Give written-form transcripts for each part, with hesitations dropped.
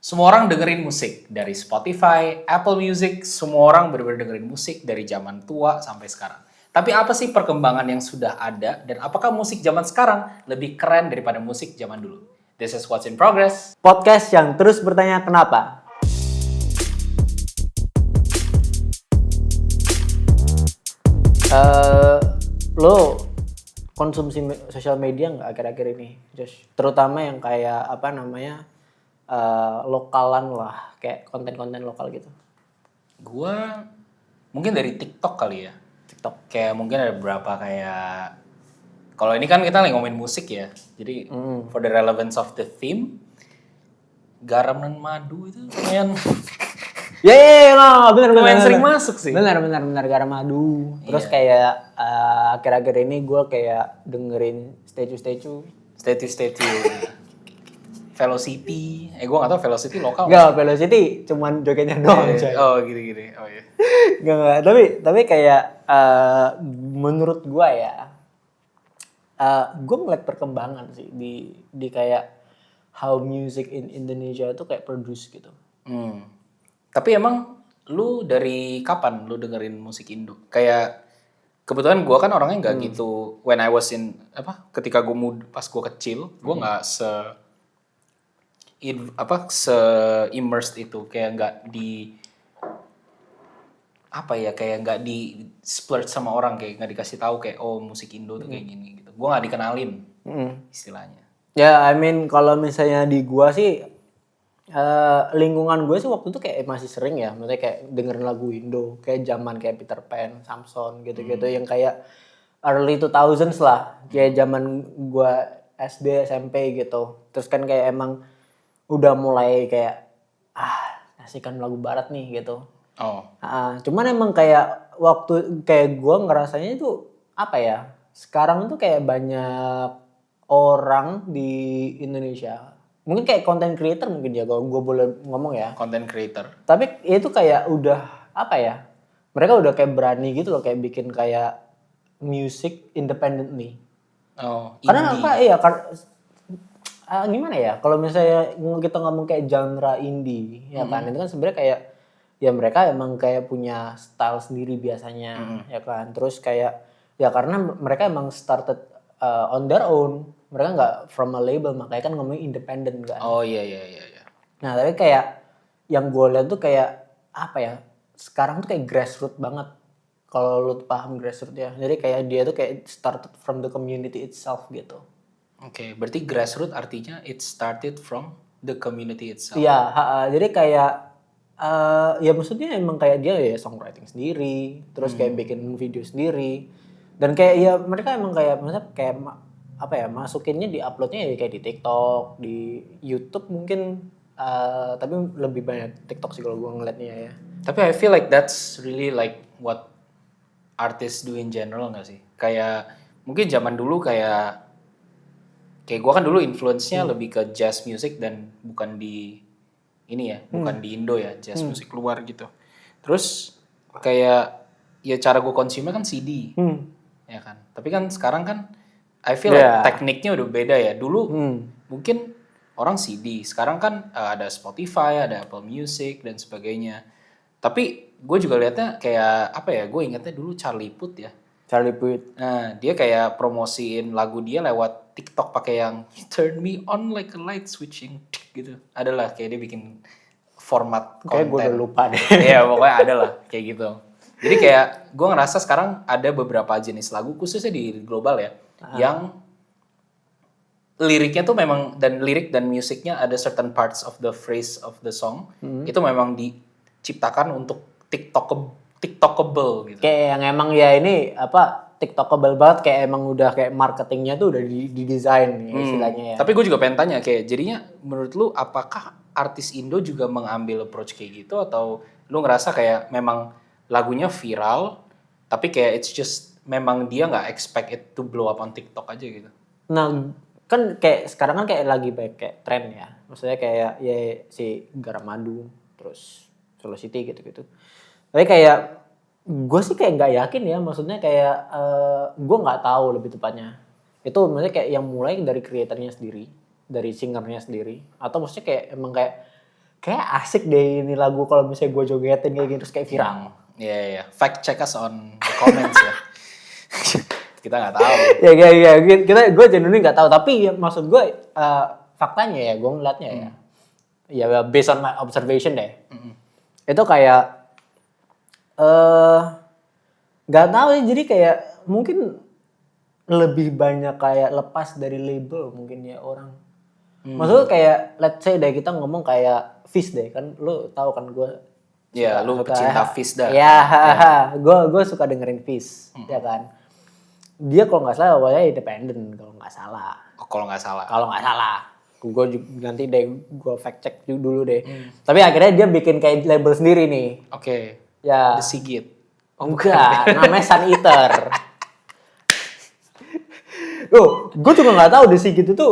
Semua orang dengerin musik dari Spotify, Apple Music, semua orang benar-benar dengerin musik dari zaman tua sampai sekarang. Tapi apa sih perkembangan yang sudah ada dan apakah musik zaman sekarang lebih keren daripada musik zaman dulu? This is What's in Progress. Podcast yang terus bertanya kenapa. Lo konsumsi sosial media nggak akhir-akhir ini, Josh? Terutama yang kayak lokalan lah, kayak konten-konten lokal gitu. Gua mungkin dari TikTok kali ya. TikTok. Kayak mungkin ada beberapa kayak kalau ini kan kita lagi ngomongin musik ya. Jadi for the relevance of the theme, garam dan madu itu lumayan Bener. lumayan sering masuk sih. Bener garam madu. Terus kayak akhir-akhir ini gue kayak dengerin statue. Velocity. Gue gak tau Velocity lokal. Enggak, Velocity cuman jogetnya doang. Oh gini. Oh iya. Enggak. Tapi kayak menurut gue ya, gue ngeliat perkembangan sih di kayak how music in Indonesia itu kayak produce gitu. Tapi emang lu dari kapan lu dengerin musik Indo? Kayak kebetulan gue kan orangnya nggak gitu. When I was in ketika gue pas gue kecil, gue nggak se immersed itu, kayak nggak di kayak nggak di splurge sama orang, kayak nggak dikasih tahu kayak oh musik Indo tuh kayak gini gitu. Gue nggak dikenalin istilahnya. Ya, I mean kalau misalnya di gua sih lingkungan gue sih waktu itu kayak masih sering ya, maksudnya kayak dengerin lagu Indo, kayak zaman kayak Peter Pan, Samson gitu-gitu yang kayak early 2000s lah, kayak zaman gua SD, SMP gitu. Terus kan kayak emang udah mulai kayak asik kan lagu barat nih gitu. Cuman emang kayak waktu kayak gue ngerasanya itu sekarang tuh kayak banyak orang di Indonesia, mungkin kayak content creator mungkin ya kalau gue boleh ngomong ya. Content creator. Tapi itu kayak udah mereka udah kayak berani gitu loh, kayak bikin kayak music independently. Karena gimana ya, kalau misalnya kita ngomong kayak genre indie ya kan, itu kan sebenarnya kayak ya mereka emang kayak punya style sendiri biasanya ya kan. Terus kayak ya karena mereka emang started on their own, mereka nggak from a label, makanya kan ngomongin independent kan. Iya. Nah tapi kayak yang gue lihat tuh kayak sekarang tuh kayak grassroots banget, kalau lu paham grassroots ya. Jadi kayak dia tuh kayak started from the community itself gitu. Oke, berarti grassroots artinya it started from the community itself. Iya, jadi kayak ya maksudnya emang kayak dia ya songwriting sendiri, terus kayak bikin video sendiri, dan kayak ya mereka emang kayak maksudnya kayak masukinnya di uploadnya ya kayak di TikTok, di YouTube mungkin, tapi lebih banyak TikTok sih kalau gue ngeliatnya ya. Tapi I feel like that's really like what artists do in general nggak sih? Kayak mungkin zaman dulu kayak gue kan dulu influence-nya lebih ke jazz music dan bukan di bukan di Indo ya, jazz musik luar gitu. Terus kayak ya cara gue konsumnya kan CD, ya kan. Tapi kan sekarang kan I feel like tekniknya udah beda ya. Dulu mungkin orang CD, sekarang kan ada Spotify, ada Apple Music dan sebagainya. Tapi gue juga lihatnya kayak gue ingatnya dulu Charlie Puth ya. Charlie Puth. Nah, dia kayak promosiin lagu dia lewat TikTok pakai yang turn me on like a light switching gitu. Adalah kayak dia bikin format konten. Kayak gue udah lupa deh. Iya, pokoknya ada lah kayak gitu. Jadi kayak gue ngerasa sekarang ada beberapa jenis lagu khususnya di global ya, yang liriknya tuh memang lirik dan musiknya ada certain parts of the phrase of the song itu memang diciptakan untuk TikTokable gitu. Kayak yang emang ya ini TikTokable banget, kayak emang udah kayak marketingnya tuh udah didesain istilahnya ya. Tapi gue juga pengen tanya kayak jadinya menurut lu apakah artis Indo juga mengambil approach kayak gitu, atau lu ngerasa kayak memang lagunya viral tapi kayak it's just memang dia nggak expect it to blow up on TikTok aja gitu? Nah kan kayak sekarang kan kayak lagi banyak kayak tren ya, maksudnya kayak ya si Garam Madu, terus Velocity gitu-gitu. Tapi kayak gue sih kayak nggak yakin ya, maksudnya kayak gue nggak tahu lebih tepatnya itu maksudnya kayak yang mulai dari kreatornya sendiri, dari singernya sendiri, atau maksudnya kayak emang kayak kayak asik deh ini lagu kalau misalnya gue jogetin kayak gitu terus kayak viral. Iya. Fact check us on the comments ya. Kita nggak tahu. Ya, gue genuinely nggak tahu. Tapi ya, maksud gue faktanya ya, gue ngeliatnya ya based on my observation deh. Itu kayak nggak tahu ya, jadi kayak mungkin lebih banyak kayak lepas dari label mungkin ya orang. Maksudnya kayak let's say deh kita ngomong kayak Fizz deh, kan lu tahu kan gue Iya, lu pecinta Fizz dah. ya. Gue suka dengerin Fizz ya kan. Dia kalau nggak salah awalnya independen kalau nggak salah. Oh, kalau nggak salah. Gue nanti deh gue fact check dulu deh. Tapi akhirnya dia bikin kayak label sendiri nih. Oke. Ya. The Sigit. Enggak, namanya Sun Eater. Gue juga nggak tahu The Sigit itu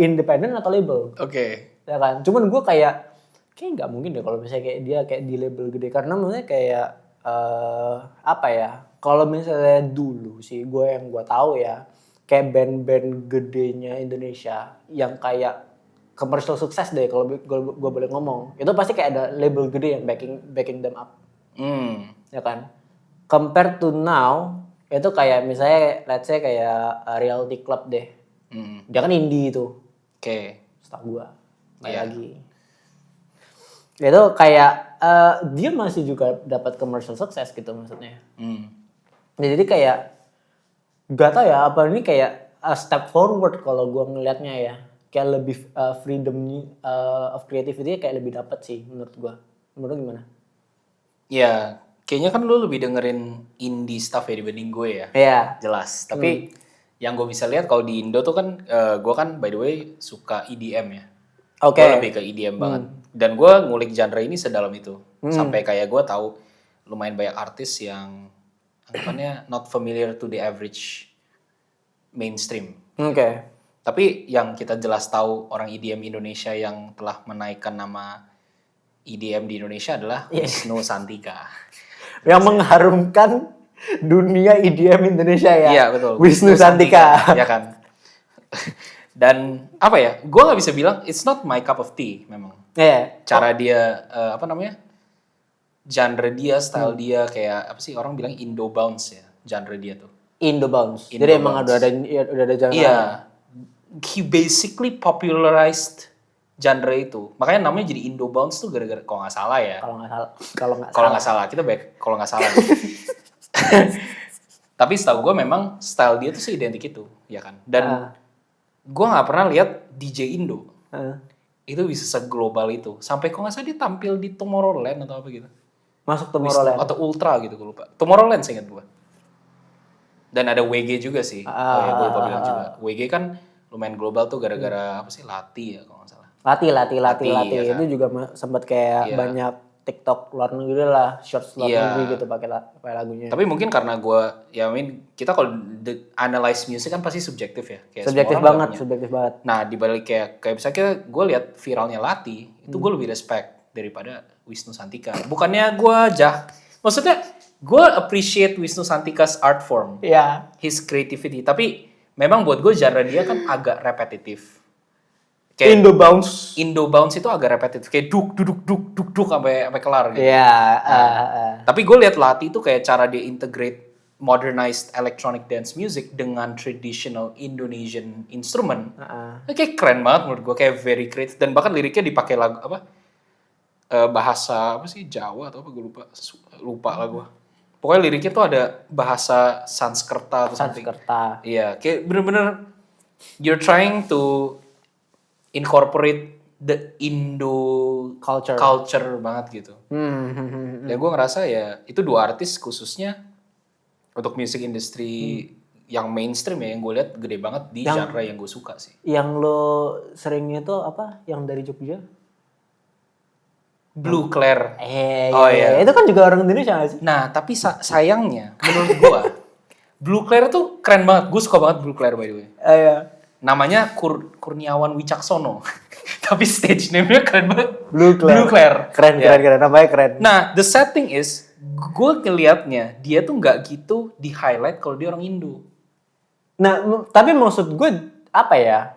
independen atau label. Oke. Ya kan. Cuman gue kayak nggak mungkin deh kalau misalnya kayak dia kayak di label gede karena maksudnya kayak apa ya? Kalau misalnya dulu sih yang gue tahu ya kayak band-band gedenya Indonesia yang kayak commercial sukses deh kalau gue boleh ngomong itu pasti kayak ada label gede yang backing them up. Ya kan. Compared to now itu kayak misalnya let's say kayak Reality Club deh. Dia kan indie itu. Oke. Setahu gue. Lagi. Itu kayak dia masih juga dapat commercial sukses gitu maksudnya. Ya, jadi kayak gak tau ya apa ini kayak a step forward kalau gue ngelihatnya ya. Kayak lebih freedom of creativity kayak lebih dapat sih menurut gue. Menurut lu gimana? Ya, kayaknya kan lu lebih dengerin indie stuff ya dibanding gue ya. Iya. Jelas. Tapi yang gue bisa lihat kalau di Indo tuh kan gue kan by the way suka EDM ya. Oke. Gue lebih ke EDM banget. Dan gue ngulik genre ini sedalam itu. Sampai kayak gue tahu lumayan banyak artis yang anggapannya not familiar to the average mainstream. Oke. Tapi yang kita jelas tahu orang EDM Indonesia yang telah menaikkan nama EDM di Indonesia adalah Wisnu Santika. Yang mengharumkan dunia EDM Indonesia ya. Iya betul. Wisnu Santika. Ya kan. Dan apa ya? Gue nggak bisa bilang it's not my cup of tea memang. Iya. Cara dia genre dia, style dia kayak apa sih orang bilang Indo bounce ya, genre dia tuh. Indo bounce. Indo Jadi emang bounce. udah ada genre. Iya. He basically popularized genre itu. Makanya namanya jadi Indo bounce tuh gara-gara kalau nggak salah ya. Kalau nggak Salah. Kita baik kalau nggak salah. Tapi setahu gue memang style dia tuh identik itu, ya kan. Dan gue nggak pernah lihat DJ Indo itu bisa seglobal itu. Sampai kalau nggak salah dia tampil di Tomorrowland atau apa gitu. Masuk Tomorrowland Atau Ultra gitu gue lupa. Tomorrowland seingat gue. Dan ada WG juga sih. Gue lupa bilang juga. WG kan lumayan global tuh gara-gara apa sih Lati ya kalau nggak salah. Lati ya kan? itu juga sempat kayak banyak TikTok luar negeri lah, shorts luar negeri gitu pakai lagunya. Tapi mungkin karena gue, kita kalau analyze music kan pasti subjektif ya. Kayak subjektif banget. Nah dibalik kayak misalnya gue lihat viralnya Lati, itu gue lebih respect daripada Wisnu Santika. Bukannya gue maksudnya gue appreciate Wisnu Santika's art form, his creativity. Tapi memang buat gue genre dia kan agak repetitif. Kayak Indo bounce itu agak repetitif, kayak duk sampai kelar gitu. Tapi gue lihat Lati itu kayak cara dia integrate modernized electronic dance music dengan traditional Indonesian instrument. Kayak keren banget menurut gue, kayak very creative dan bahkan liriknya dipakai lagu bahasa apa sih Jawa atau apa gue lupa lah gue. Pokoknya liriknya tuh ada bahasa Sanskerta atau something. Iya, kayak bener-bener you're trying to incorporate the Indo culture banget gitu. Dan gue ngerasa ya itu dua artis khususnya untuk music industry yang mainstream ya yang gue lihat gede banget di genre yang gue suka sih. Yang lo seringnya tuh apa? Yang dari Jogja? Blue Claire. Iya. Itu kan juga orang Indonesia gak sih? Nah tapi sayangnya menurut gue Blue Claire tuh keren banget. Gue suka banget Blue Claire by the way. Iya. Namanya Kurniawan Wicaksono. Tapi stage name-nya keren banget. Blue Claire. Keren. Namanya keren. Nah, the sad thing is, gue ngeliatnya, dia tuh nggak gitu di-highlight kalau dia orang Indo. Nah, tapi maksud gue, apa ya?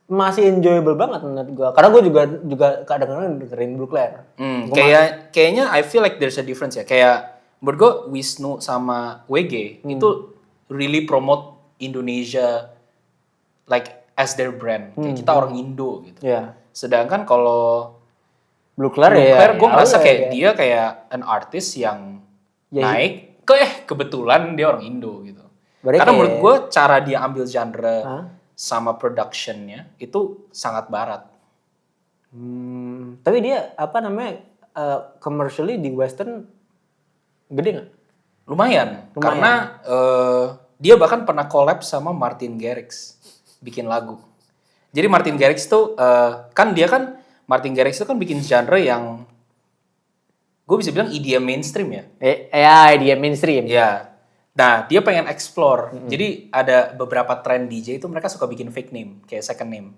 masih enjoyable banget menurut gue. Karena gue juga kadang-kadang dengerin Blue Claire. Kayaknya I feel like there's a difference ya. Kayak menurut gue Wisnu sama WG itu really promote Indonesia like as their brand. Kayak kita orang Indo gitu. Iya. Sedangkan kalau Blue Claire Blue ya. Claire gue ngerasa kayak ya. dia kayak an artist yang Ya, naik kebetulan dia orang Indo gitu. Berarti Karena kayak- menurut gue cara dia ambil genre Hah? sama productionnya itu sangat barat. Tapi dia apa namanya commercially di Western gede nggak? Lumayan. Karena dia bahkan pernah collab sama Martin Garrix bikin lagu. Jadi Martin Garrix tuh Martin Garrix itu kan bikin genre yang gue bisa bilang EDM mainstream ya. Ya dia mainstream. Ya. Nah, dia pengen explore. Jadi ada beberapa trend DJ itu mereka suka bikin fake name, kayak second name.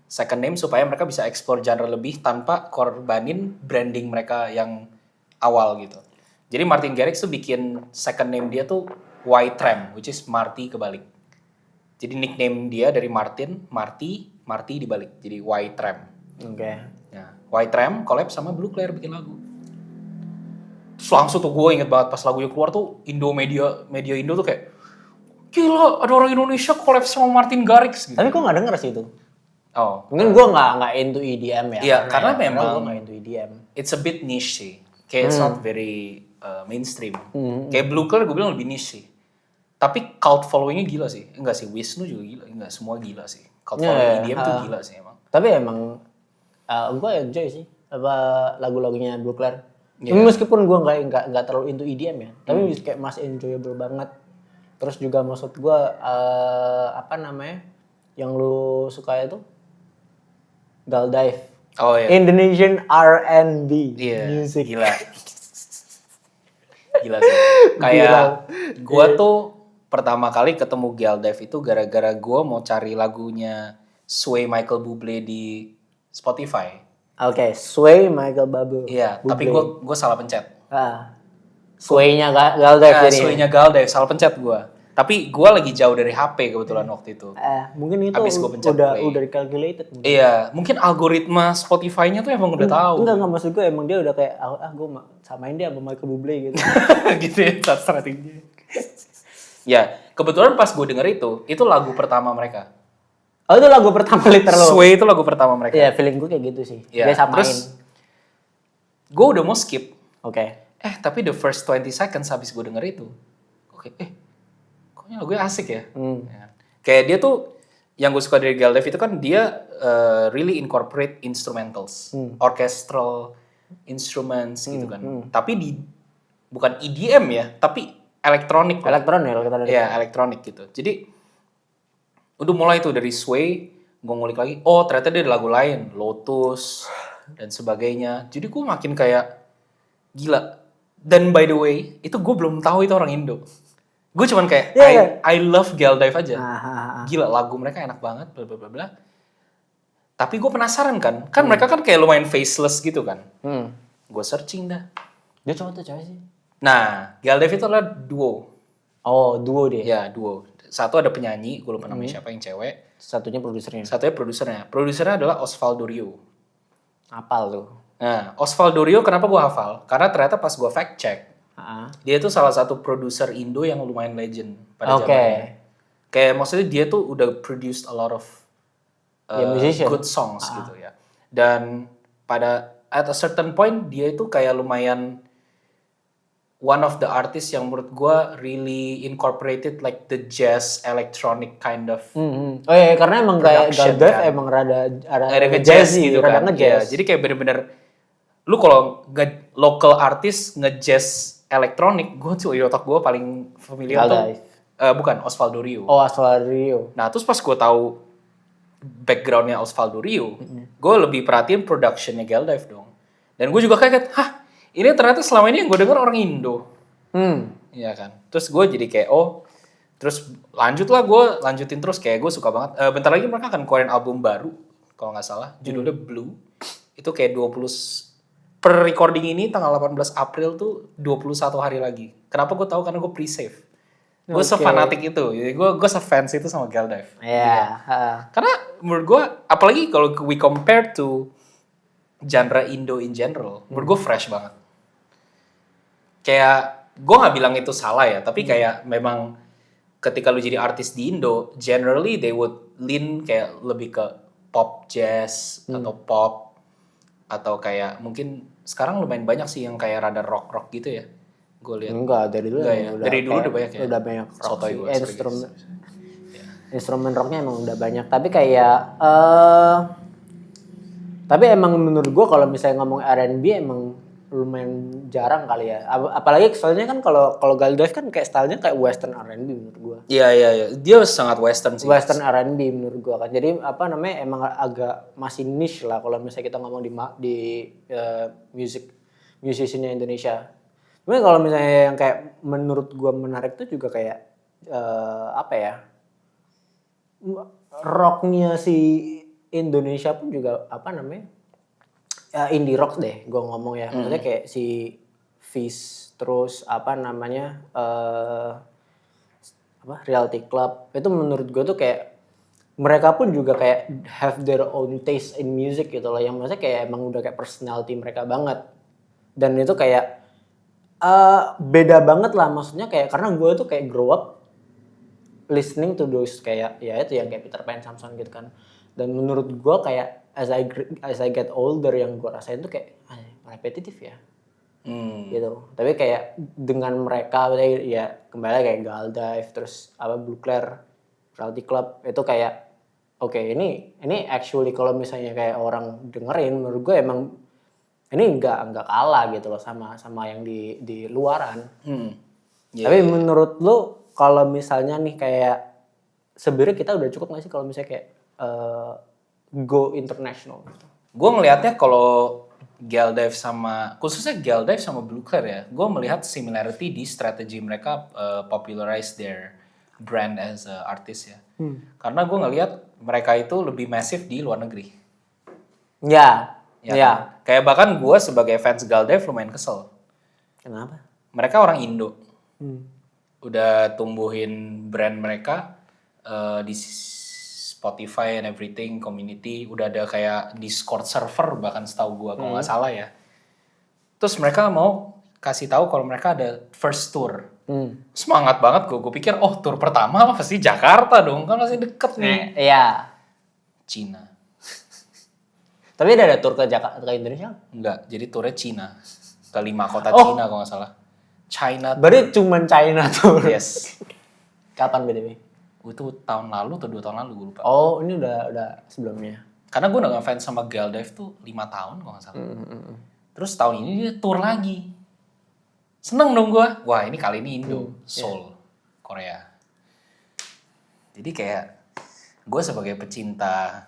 Second name supaya mereka bisa explore genre lebih tanpa korbanin branding mereka yang awal gitu. Jadi Martin Garrix tuh bikin second name dia tuh Y-Tram, which is Marty kebalik. Jadi nickname dia dari Martin, Marty dibalik. Jadi Y-Tram. Oke. Nah, Y-Tram collab sama Blue Claire bikin lagu. Terus langsung tuh gue inget banget pas lagunya keluar tuh media Indo tuh kayak gila ada orang Indonesia collab sama Martin Garrix gitu. Tapi gue nggak denger sih itu. Oh, Mungkin gue nggak into EDM ya. Iya, karena memang- gue nggak into EDM. it's a bit niche sih. Kayak it's not very mainstream. Kayak Blue Claire gue bilang lebih niche sih. Tapi cult followingnya gila sih. Enggak sih, Wisnu juga gila. Enggak, semua gila sih. Cult following EDM tuh gila sih emang. Tapi emang gue enjoy sih apa lagu-lagunya Blue Claire. Meskipun gue nggak terlalu into EDM ya, tapi kayak masih enjoyable banget. Terus juga maksud gue apa namanya yang lu suka itu Galdive. Oh iya. Indonesian R&B Iya, music. gila. Gila sih. Kayak gue tuh pertama kali ketemu Galdive itu gara-gara gue mau cari lagunya Sway Michael Bublé di Spotify. Oke, Sway Michael Bublé. Iya, tapi gue salah pencet. Sway-nya Galdive jadi. Sway-nya Galdive, salah pencet gue. Tapi gue lagi jauh dari HP kebetulan waktu itu. Mungkin itu Habis gua pencet udah play. calculated. Mungkin. Iya, mungkin algoritma Spotify-nya tuh emang udah tahu. Enggak maksud gue emang dia udah kayak gue samain dia sama Michael Bublé gitu. Gitu ya, strategi. Ya, kebetulan pas gue denger itu lagu pertama mereka. Oh itu lagu pertama literal lo. Sway itu lagu pertama mereka. Iya, feeling gue kayak gitu sih. Iya, Dia samain. terus gue udah mau skip. Oke. Tapi the first 20 seconds habis gue denger itu. Oke, koknya lagunya asik ya. Ya. Kayak dia tuh, yang gue suka dari Galdive itu kan dia really incorporate instrumentals. Orchestral instruments gitu kan. Tapi bukan EDM ya, tapi elektronik. Elektronik. Iya, elektronik gitu. Jadi udah mulai tuh dari Sway, gue ngulik lagi, oh ternyata dia ada lagu lain, Lotus, dan sebagainya. Jadi gue makin kayak, gila. Dan by the way, itu gue belum tahu itu orang Indo. Gue cuman kayak, I love Galdive aja. Gila, lagu mereka enak banget, bla bla bla bla. Tapi gue penasaran kan mereka kan kayak lumayan faceless gitu kan. Gue searching dah. Dia cowok tuh cewek sih. Nah, Galdive itu adalah duo. Oh, duo dia. Ya, duo. Satu ada penyanyi, gue lupa namanya siapa yang cewek. Satunya produsernya. Satunya produsernya. Produsernya adalah Osvaldo Rio. Apal tuh. Nah, Osvaldo Rio kenapa gue hafal? Karena ternyata pas gue fact check, dia tuh salah satu produser Indo yang lumayan legend pada zamannya. Kayak maksudnya dia tuh udah produced a lot of good songs gitu ya. Dan at a certain point dia itu kayak lumayan one of the artists yang menurut gue really incorporated like the jazz electronic kind of Oh iya, karena emang kayak production Galdive kan. emang rada nge-jazz gitu rada kan. nge-jazz. Ya, jadi kayak bener-bener lu kalau local artist nge-jazz elektronik, gue tuh di otak gue paling familiar tuh bukan Osvaldo Rio. Oh, Osvaldo Rio. Nah, terus pas gue tahu backgroundnya Osvaldo Rio, gue lebih perhatiin productionnya Galdive dong. Dan gue juga kaget, ini ternyata selama ini yang gue denger orang Indo. Iya kan. Terus gue jadi kayak, terus lanjutin terus kayak gue suka banget. Bentar lagi mereka akan keluarin album baru, kalau nggak salah, judulnya Blue. Itu kayak per recording ini tanggal 18 April tuh 21 hari lagi. Kenapa gue tahu? Karena gue pre-save. Gue sefanatik itu. Jadi gue sefans itu sama Galdive. Iya. Karena menurut gue, apalagi kalau we compare to genre Indo in general, menurut gue fresh banget. Kayak gue nggak bilang itu salah ya, tapi kayak memang ketika lu jadi artis di Indo, generally they would lean kayak lebih ke pop jazz atau pop, atau kayak mungkin sekarang lumayan banyak sih yang kayak rada rock gitu ya. Gue lihat. Enggak, dari dulu Enggak emang ya? udah Dari dulu kayak- udah banyak ya? Udah banyak rock Sotoy sih. gua, sorry, Instrumen rocknya emang udah banyak. Tapi kayak tapi emang menurut gua kalau misalnya ngomong R&B emang lumayan jarang kali ya. Apalagi soalnya kan kalau Galdive kan kayak stylenya kayak western R&B menurut gua. Iya. Dia sangat western sih. Western R&B menurut gua kan. Jadi apa namanya emang agak masih niche lah kalau misalnya kita ngomong di musiciannya Indonesia. Tapi kalau misalnya yang kayak menurut gua menarik tuh juga kayak apa ya? Rocknya si Indonesia pun juga apa namanya? Ya, indie rock deh gua ngomong ya. Maksudnya kayak si Fish terus apa namanya apa Reality Club itu menurut gue tuh kayak mereka pun juga kayak have their own taste in music gitu loh, yang maksudnya kayak emang udah kayak personality mereka banget, dan itu kayak beda banget lah maksudnya kayak karena gue tuh kayak grow up listening to those kayak ya itu yang kayak Peter Pan, Samson gitu kan, dan menurut gue kayak as I get older yang gue rasain tuh kayak repetitif ya. Gitu. Tapi kayak dengan mereka ya kembali kayak Galdive terus apa Blue Claire, Reality Club itu kayak oke, ini actually kalau misalnya kayak orang dengerin menurut gue emang ini enggak kalah gitu loh sama yang di luaran. Tapi menurut lu kalau misalnya nih kayak sebenarnya kita udah cukup nggak sih kalau misalnya kayak go international gitu? Gue ngelihatnya kalau Galdive khususnya Galdive sama Blue Claire ya, gue melihat similarity di strategi mereka popularize their brand as a artist ya. Karena gue ngelihat mereka itu lebih masif di luar negeri. Ya. Kan? Kayak bahkan gue sebagai fans Galdive lumayan kesel. Kenapa? Mereka orang Indo. Udah tumbuhin brand mereka di Spotify and everything, community, udah ada kayak Discord server bahkan setahu gua kalau nggak salah ya. Terus mereka mau kasih tahu kalau mereka ada first tour. Semangat banget gue pikir tour pertama pasti Jakarta dong, kan masih deket nih. Iya. Cina. Tapi ada tour ke Jakarta, ke Indonesia? Enggak, jadi tournya Cina. Ke 5 kota Cina kalau nggak salah. China. Berarti cuman China tour. Yes. Kapan BTW? Itu tahun lalu atau 2 tahun lalu gue lupa. Oh, ini udah sebelumnya. Karena gue udah ngefans sama Galdive tuh 5 tahun kalau nggak salah. Terus tahun ini dia tour lagi. Seneng dong gue. Wah ini kali ini Indo, Seoul, Korea. Jadi kayak gue sebagai pecinta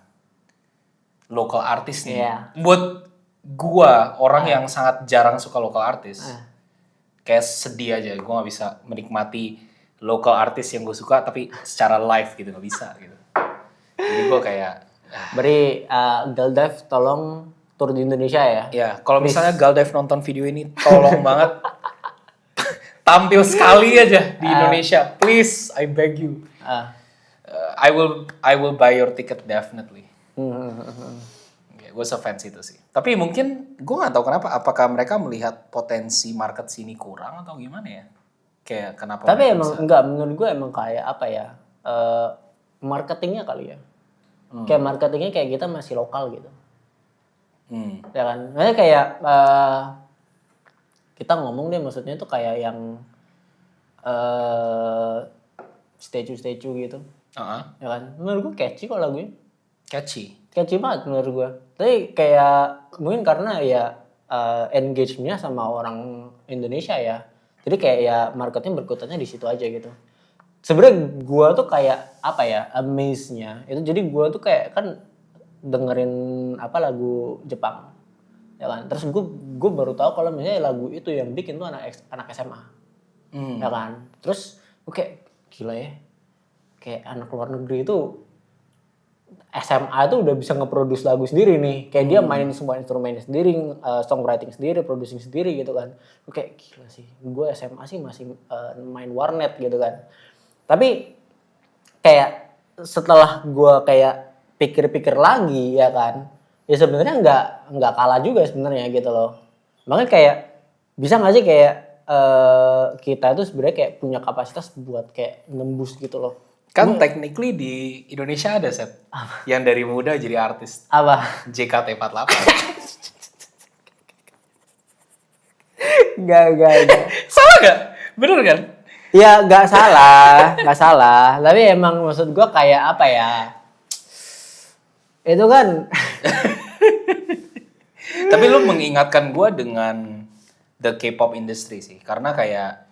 local artis nih. Buat gue orang yang sangat jarang suka local artis. Kayak sedih aja. Gue gak bisa menikmati local artis yang gue suka tapi secara live gitu, gak bisa gitu. Jadi gue kayak Beri Galdive tolong tur di Indonesia ya. Ya, kalau misalnya Galdive nonton video ini tolong banget tampil sekali aja di Indonesia. Please, I beg you. I will buy your ticket definitely. Ya, gue se-fans itu sih. Tapi mungkin gue gak tahu kenapa, apakah mereka melihat potensi market sini kurang atau gimana ya? Kayak kenapa? Tapi emang enggak, menurut gue emang kayak apa ya? Marketingnya kali ya. Kayak marketingnya kayak kita masih lokal gitu. Ya kan? Maksudnya kayak kita ngomong deh maksudnya tuh kayak yang statue gitu. Ya kan? Menurut gue catchy kok lagunya. Catchy banget menurut gue. Tapi kayak mungkin karena ya engage-nya sama orang Indonesia ya. Jadi kayak ya marketnya berkutatnya di situ aja gitu. Sebenarnya gue tuh kayak apa ya, amaze-nya itu, jadi gue tuh kayak kan dengerin apa lagu Jepang, ya kan. Terus gue baru tahu kalau misalnya lagu itu yang bikin tuh anak SMA, ya kan. Terus gue kayak gila ya, kayak anak luar negeri itu SMA itu udah bisa nge-produce lagu sendiri nih. Kayak dia main semua instrumennya sendiri, songwriting sendiri, producing sendiri gitu kan. Gue kayak gila sih, gue SMA sih masih main warnet gitu kan. Tapi kayak setelah gue kayak pikir-pikir lagi ya kan, ya sebenarnya nggak kalah juga sebenarnya gitu loh. Makanya kayak bisa nggak sih kayak kita itu sebenarnya kayak punya kapasitas buat kayak nembus gitu loh. Kan technically di Indonesia ada set yang dari muda jadi artis. Apa? JKT48. Gak. Salah gak? Bener kan? Ya nggak salah. Tapi emang maksud gue kayak apa ya? Itu kan Tapi lu mengingatkan gue dengan the K-pop industry sih. Karena kayak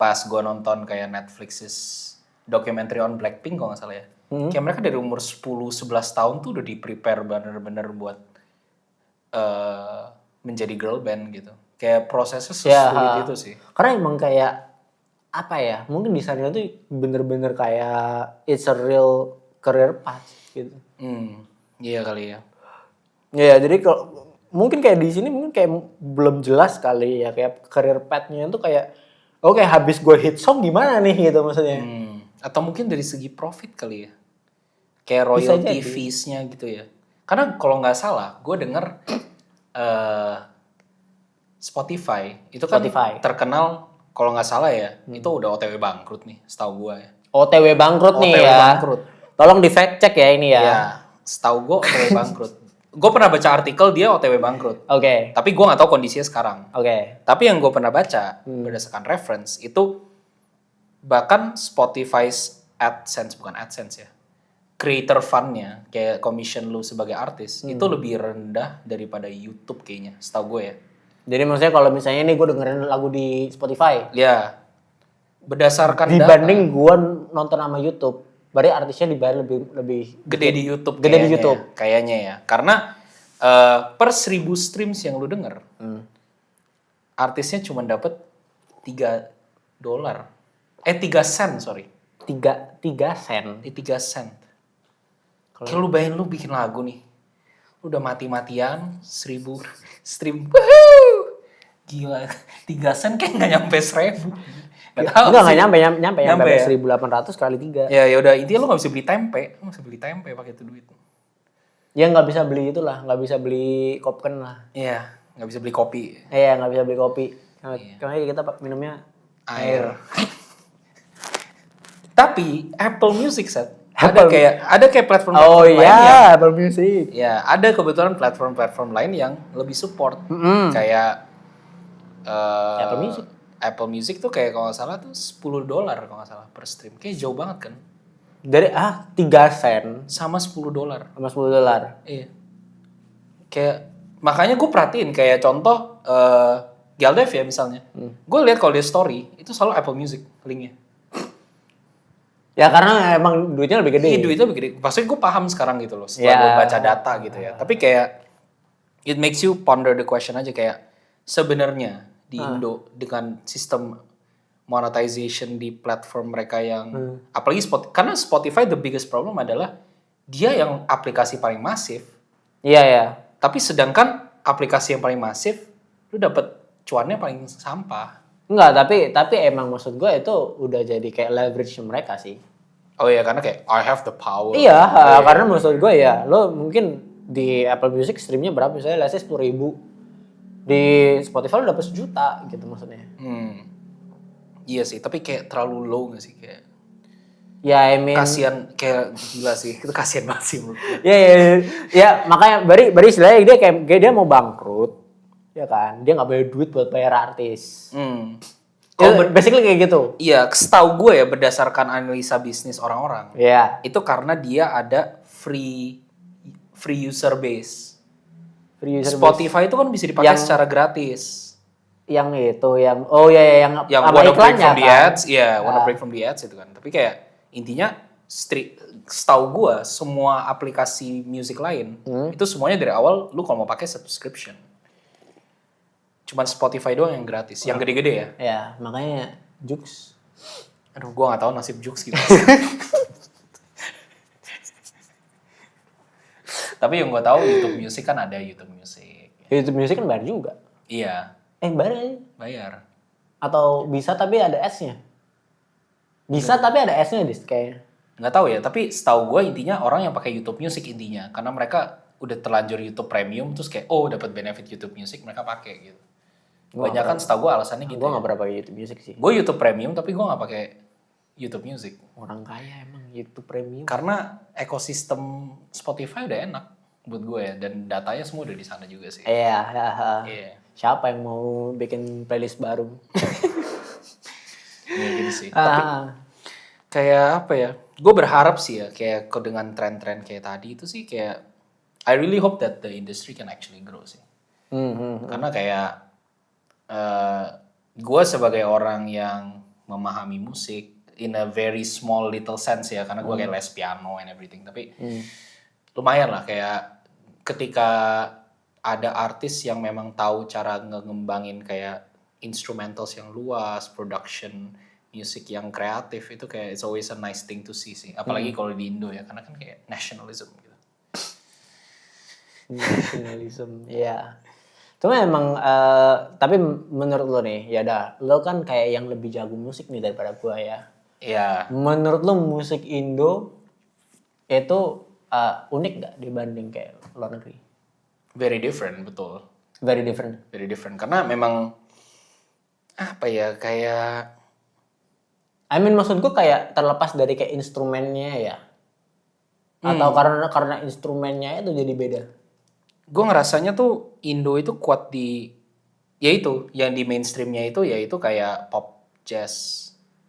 pas gue nonton kayak Netflix's documentary on Blackpink kalau nggak salah ya. Kayak mereka dari umur 10-11 tahun tuh udah di-prepare bener-bener buat menjadi girl band gitu. Kayak prosesnya sesulit itu sih. karena emang kayak apa ya? Mungkin di sana tuh bener-bener kayak it's a real career path gitu. Iya kali ya. Ya, jadi kalau mungkin kayak di sini mungkin kayak belum jelas kali ya kayak career path-nya itu kayak oke, habis gue hit song gimana nih gitu maksudnya. Atau mungkin dari segi profit kali ya. Kayak Bisa royalty jadi. fees-nya gitu ya. Karena kalau nggak salah, gue denger Spotify itu kan Spotify. terkenal kalau nggak salah ya, itu udah OTW bangkrut nih, setahu gue ya. OTW bangkrut nih OTW ya. bangkrut. Tolong di fact check ya ini ya. Ya, setahu gue OTW bangkrut. Gue pernah baca artikel dia OTW bangkrut. Oke. Tapi gue nggak tahu kondisinya sekarang. Oke. Tapi yang gue pernah baca berdasarkan reference itu bahkan Spotify's AdSense bukan AdSense ya, creator fund-nya kayak commission lu sebagai artis itu lebih rendah daripada YouTube kayaknya, setahu gue ya. Jadi maksudnya kalau misalnya nih gue dengerin lagu di Spotify Ya, berdasarkan dibanding gue nonton sama YouTube, berarti artisnya dibayar lebih gede di YouTube, Gede di kayaknya YouTube. ya, kayaknya ya, karena per 1000 streams yang lu denger, artisnya cuma dapat $3, 3 sen sorry, 3 sen. 3 sen. Kalau lu bayangin lu bikin lagu nih, lu udah mati-matian 1000 stream, woohoo! Gila, 3 sen kayak nggak nyampe 1000. Enggak nyampe ya? 1800 kali 3. Ya udah intinya lu nggak bisa beli tempe, lu nggak bisa beli tempe pakai itu duit. Ya nggak bisa beli itulah, nggak bisa beli Kopken lah. Iya, nggak bisa beli kopi, Iya, nggak bisa beli kopi. Karena kita minumnya air. Tapi Apple Music set Apple. ada kayak platform Oh lain yang iya, Apple Music. ya ada kebetulan platform lain yang lebih support kayak Apple Music. Apple Music tuh kayak kalau nggak salah tuh $10 kalau nggak salah per stream, kayak jauh banget kan, Dari 3 sen sama $10. sama $10. Iya, kayak makanya gue perhatiin kayak contoh Galdev ya misalnya, gue lihat kalau dia story itu selalu Apple Music linknya. Ya karena emang duitnya lebih gede. Iya duitnya lebih gede. Maksudnya gue paham sekarang gitu loh setelah gue baca data gitu ya. Tapi kayak it makes you ponder the question aja kayak sebenarnya di Indo dengan sistem monetization di platform mereka yang apalagi karena Spotify the biggest problem adalah dia yang aplikasi paling masif. Iya ya. Tapi sedangkan aplikasi yang paling masif lu dapet cuannya paling sampah. Enggak, tapi emang maksud gue itu udah jadi kayak leverage mereka sih. Oh iya karena kayak I have the power. Iya, karena maksud gue ya, lo mungkin di Apple Music streamnya berapa misalnya, let's say 10.000. Di Spotify lo dapet 1 juta gitu maksudnya. Iya sih, tapi kayak terlalu low gak sih kayak Ya, I mean, kasian kayak gila sih, itu kasian banget sih menurut gue. ya makanya bari istilahnya dia kayak dia mau bangkrut, ya kan? Dia nggak bayar duit buat bayar artis. Basically kayak gitu. Iya, setahu gue ya berdasarkan analisa bisnis orang-orang, Iya. itu karena dia ada free user base. Free user base. Spotify itu kan bisa dipakai Yang- secara gratis. Yang itu, yang yang Yang sama wanna break iklannya from the kan? ads, wanna break from the ads itu kan. Tapi kayak intinya setahu gue semua aplikasi musik lain itu semuanya dari awal lu kalau mau pakai subscription. Cuman Spotify doang yang gratis, yang gede-gede ya. Ya, makanya Jux. Aduh, gue gak tahu nasib Jux gimana. Tapi yang gue tahu YouTube Music kan ada YouTube Music. YouTube Music kan bayar juga. Iya, Bayar aja. bayar. Atau bisa tapi ada S-nya. Bisa tapi ada S-nya kayaknya. nggak tahu ya, tapi setahu gue intinya orang yang pakai YouTube Music intinya, karena mereka udah terlanjur YouTube Premium, terus kayak dapat benefit YouTube Music, mereka pakai gitu. Banyak kan setahu gue alasannya gitu. Gue nggak pernah pakai YouTube Music sih. Gue YouTube Premium tapi gue nggak pakai YouTube Music. Orang kaya emang YouTube Premium. Karena ekosistem Spotify udah enak buat gue ya, dan datanya semua udah di sana juga sih. Iya. Iya. Siapa yang mau bikin playlist baru? Ya gitu sih. Tapi kayak apa ya? Gue berharap sih ya, kayak dengan tren-tren kayak tadi itu sih kayak I really hope that the industry can actually grow sih. Karena kayak gue sebagai orang yang memahami musik in a very small little sense ya, karena gue kayak les piano and everything, tapi lumayan lah kayak ketika ada artis yang memang tahu cara ngembangin kayak instrumentals yang luas, production music yang kreatif, itu kayak it's always a nice thing to see sih, apalagi kalau di Indo ya, karena kan kayak nationalism gitu. Nationalism, iya. Cuma emang, tapi menurut lo nih, ya dah, lo kan kayak yang lebih jago musik nih daripada gua ya. Iya. Menurut lo musik Indo itu unik gak dibanding kayak luar negeri? Very different, betul. Very different. Very different, karena memang apa ya, kayak Maksudku kayak terlepas dari kayak instrumennya ya. Atau karena instrumennya itu jadi beda. gue ngerasanya tuh Indo itu kuat di, ya itu yang di mainstreamnya itu, yaitu kayak pop, jazz.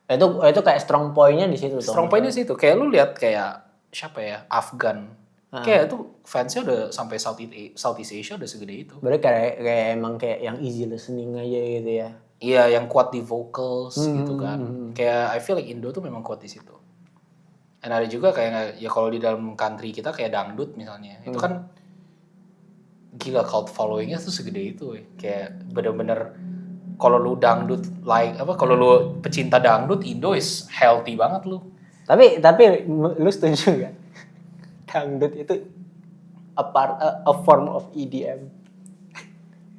Itu kayak strong point-nya di situ tuh. Strong point-nya sih itu, kayak lu lihat kayak siapa ya, Afgan. Kayak itu fansnya udah sampai Southeast Asia udah segede itu. Berarti kayak emang kayak yang easy listening aja gitu ya. Iya, yang kuat di vocals gitu kan. Kayak I feel like Indo tuh memang kuat di situ. Dan ada juga kayak ya kalau di dalam country kita kayak dangdut misalnya, itu kan gila cult followingnya tuh segede itu, kayak bener-bener kalau lu dangdut kalau lu pecinta dangdut, Indo is healthy banget lu. Tapi lu setuju nggak? Dangdut itu a form of EDM.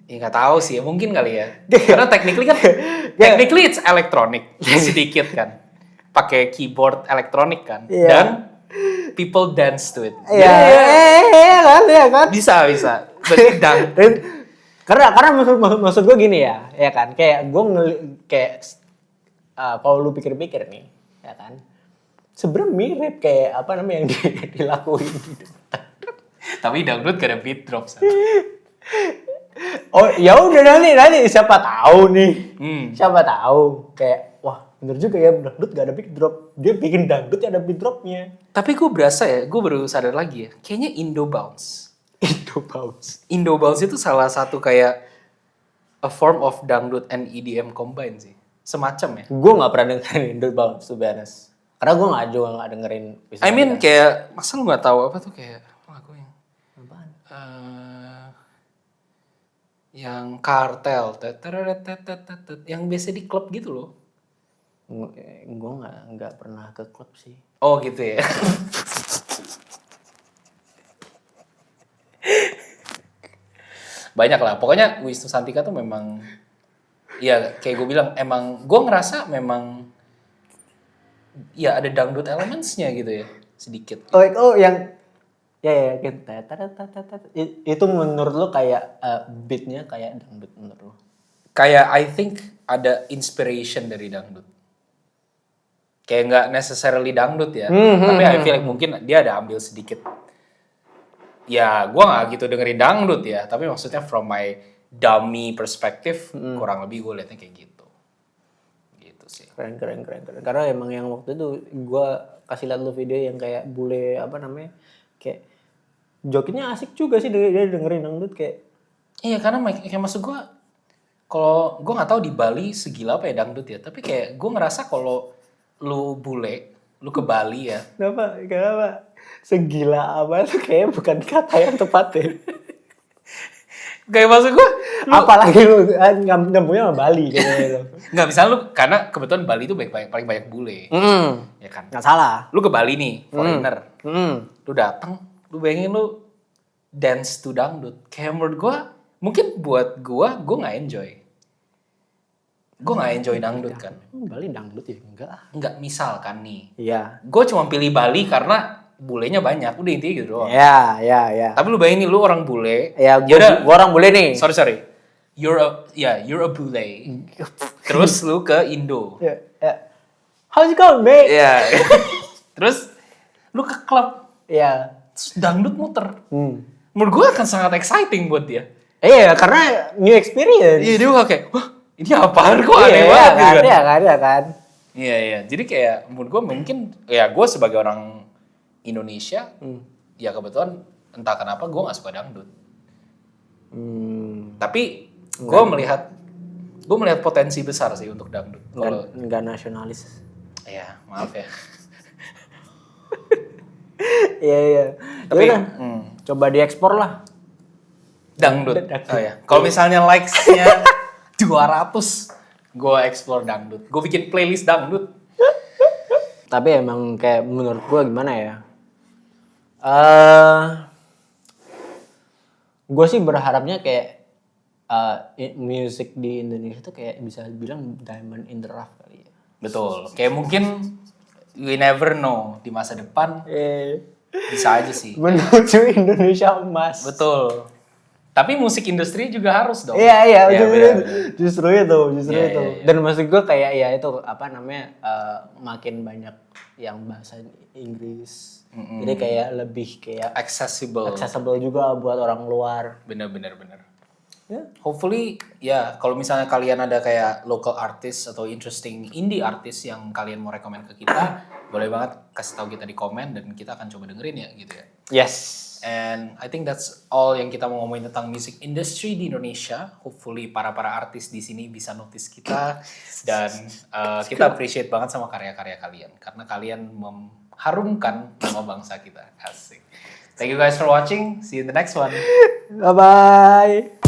Ya nggak tahu sih, mungkin kali ya. Karena technically it's electronic sedikit kan, pakai keyboard elektronik kan, dan people dance to it. Iya kan. Bisa. Berarti karena maksud gue gini ya kan, kayak gue kalau lu pikir-pikir nih, ya kan, sebenarnya mirip kayak apa namanya yang dilakuin gitu. Tapi dangdut gak ada beat drop. Oh ya udah nanti siapa tahu nih, siapa tahu kayak wah bener juga ya, dangdut gak ada beat drop, dia bikin dangdut ada beat dropnya. Tapi gue berasa ya, gue baru sadar lagi ya, kayaknya Indo Bounce itu salah satu kayak a form of dangdut and EDM combine sih, semacam ya. Gue nggak pernah dengerin Indo Bounce to be honest, karena gue nggak dengerin. Kayak masa lu nggak tahu apa tuh kayak lagu yang apaan? Yang kartel, yang biasa di klub gitu loh. Gue nggak pernah ke klub sih. Oh gitu ya. Banyak lah, pokoknya Wisnu Santika tuh memang, ya kayak gue bilang, emang gue ngerasa memang ya ada dangdut elementsnya gitu ya, sedikit. Oh yang ya gitu. Itu menurut lo kayak beatnya kayak dangdut menurut lo? Kayak I think ada inspiration dari dangdut. Kayak nggak necessarily dangdut ya, tapi I feel like mungkin dia ada ambil sedikit. Ya, gue nggak gitu dengerin dangdut ya, tapi maksudnya from my dummy perspective, kurang lebih gue liatnya kayak gitu. Gitu sih. Keren. Karena emang yang waktu itu gue kasih liat lu video yang kayak bule apa namanya, kayak jokinya asik juga sih dia dengerin dangdut kayak. Iya, karena kayak maksud gue, kalau gue nggak tahu di Bali segila apa ya dangdut ya, tapi kayak gue ngerasa kalau lu bule, lu ke Bali ya. Kenapa? Segila apa tuh kayak bukan kata yang tepat deh. Kayak maksud gue, apalagi lu nyambungnya sama Bali gitu. Nggak bisa lu, karena kebetulan Bali itu paling banyak bule. Ya kan? Nggak salah. Lu ke Bali nih, foreigner. Lu datang, lu bayangin lu dance to dangdut. Kayak menurut gue, mungkin buat gue nggak enjoy. gue nggak enjoy dangdut kan. Bali dangdut ya enggak. Nggak, misalkan nih, Iya. gue cuma pilih Bali karena bulenya banyak, udah intinya gitu doang. Ya. Tapi lu bayangin nih, lu orang bule. Ya Yaudah, gua orang boleh nih. sorry. You're a bule. Terus lu ke Indo. Ya. How's it going, mate? Iya. Terus lu ke klub, Iya. terus dangdut muter. Menurut gue akan sangat exciting buat dia. Iya, karena new experience. Iya, dia bakal kayak, wah ini apaan, kok aneh Iya banget kan, gitu kan. iya kan. Iya. Jadi kayak menurut gue mungkin, ya gue sebagai orang Indonesia, ya kebetulan entah kenapa gue gak suka dangdut. Tapi gue melihat potensi besar sih untuk dangdut. Kalau Enggak nasionalis. ya maaf ya. Iya. Tapi Yaudah, coba diekspor lah. dangdut. Oh ya. Kalau misalnya likes-nya 200, gue explore dangdut. Gue bikin playlist dangdut. Tapi emang kayak menurut gue gimana ya? Gue sih berharapnya kayak music di Indonesia tuh kayak bisa bilang diamond in the rough kali ya. Betul. Kayak mungkin we never know di masa depan bisa aja sih. Menuju Indonesia emas. Betul. Tapi musik industri juga harus dong. Iya, bener. justru itu. Iya. Dan maksud gue kayak ya itu apa namanya makin banyak yang bahasa Inggris. Jadi kayak lebih kayak accessible juga buat orang luar. Bener. Hopefully ya kalau misalnya kalian ada kayak local artist atau interesting indie artist yang kalian mau rekomend ke kita, boleh banget kasih tahu kita di komen dan kita akan coba dengerin ya gitu ya. Yes. And I think that's all yang kita mau ngomongin tentang music industry di Indonesia. Hopefully para artis di sini bisa notice kita dan kita appreciate banget sama karya-karya kalian karena kalian mengharumkan nama bangsa kita. Asik. Thank you guys for watching. See you in the next one. Bye bye.